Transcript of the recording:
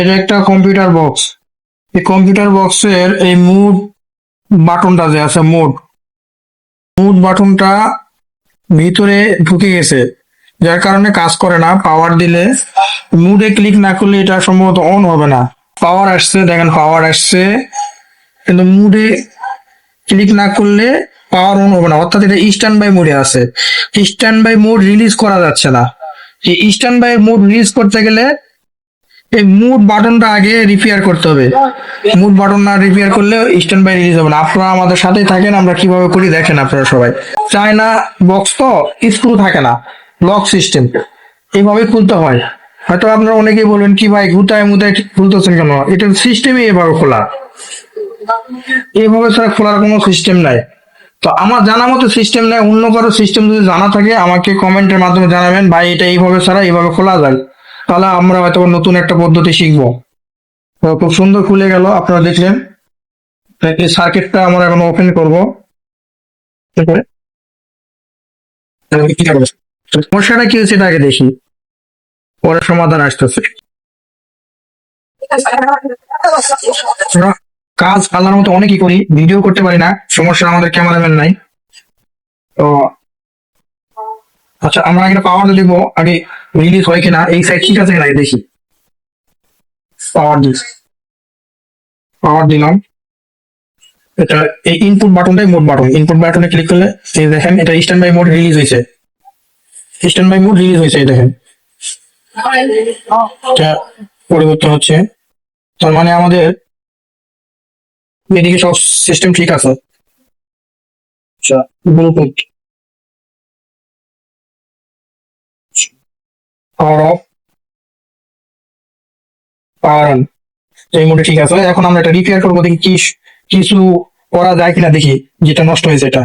এটা একটা computer box. এই কম্পিউটার বক্সের এই মুড বাটনটা যে আছে, মুড মুড বাটনটা ভিতরে ঢুকে গেছে, যার কারণে কাজ করে না। পাওয়ার দিলে, মুডে ক্লিক না করলে এটা সম্ভবত অন হবে না। পাওয়ার আসছে, দেখেন পাওয়ার আসছে, কিন্তু মুডে ক্লিক না করলে পাওয়ার অন হবে না, অর্থাৎ এটা স্ট্যান্ড বাই মোডে আছে। স্ট্যান্ড বাই মোড রিলিজ করা যাচ্ছে না। এই স্ট্যান্ড বাই মোড রিলিজ করতে গেলে এই মুড বাটনটা আগে রিপেয়ার করতে হবে। মুড বাটন না রিপেয়ার করলে স্ট্যান্ড বাই রিলিজ হবে না। আপনারা আমাদের সাথেই থাকেন, আমরা কিভাবে করি দেখেন আপনারা সবাই। চায়না বক্স তো, স্ক্রু থাকে না, লক সিস্টেম, এইভাবে খুলতে হয়। হয়তো আপনারা অনেকেই বলবেন কি ভাই গুতায় মুতায় খুলতেছেন কেন, এটার সিস্টেমই এভাবে খোলা, এইভাবে ছাড়া খোলার কোনো সিস্টেম নাই। তো আমার জানা মতো সিস্টেম নাই, অন্য কারো সিস্টেম যদি জানা থাকে আমাকে কমেন্টের মাধ্যমে জানাবেন, ভাই এটা এইভাবে ছাড়া এইভাবে খোলা যায়, তাহলে আমরা হয়তো নতুন একটা পদ্ধতি শিখবো। তো খুব সুন্দর খুলে গেল, আপনারা দেখলেন। তো এই সার্কিটটা আমরা এখন ওপেন করবো। এরপরে কি করবো? সমস্যাটা কি হচ্ছে এটা আগে দেখি, পরে সমাধান আসতেছে। আমরা কাজ আল্লাহর মতো অনেকই করি, ভিডিও করতে পারি না, সমস্যা আমাদের ক্যামেরাম্যান নাই। তো আচ্ছা, আমরা আগে পাওয়ার দিব, আগে রিলিজ হয় কিনা, এই সাইড ঠিক আছে কিনা আগে দেখি। পাওয়ার দিই, পাওয়ার দিলাম। এটা এই ইনপুট বাটনটাই মোড বাটন, ইনপুট বাটনে ক্লিক করলে এই দেখেন এটা স্ট্যান্ড বাই মোড রিলিজ হয়েছে, স্ট্যান্ড বাই মোড রিলিজ হয়েছে, এই দেখেন এটা পরিবর্তন হচ্ছে। তার মানে আমাদের এদিকে সব সিস্টেম ঠিক আছে। আচ্ছা, Bluetooth, power of, power on, এই মোডে ঠিক আছে। এখন আমরা এটা রিপেয়ার করবো, দেখি কি কিছু করা যায় কিনা, দেখি যেটা নষ্ট হয়েছে এটা।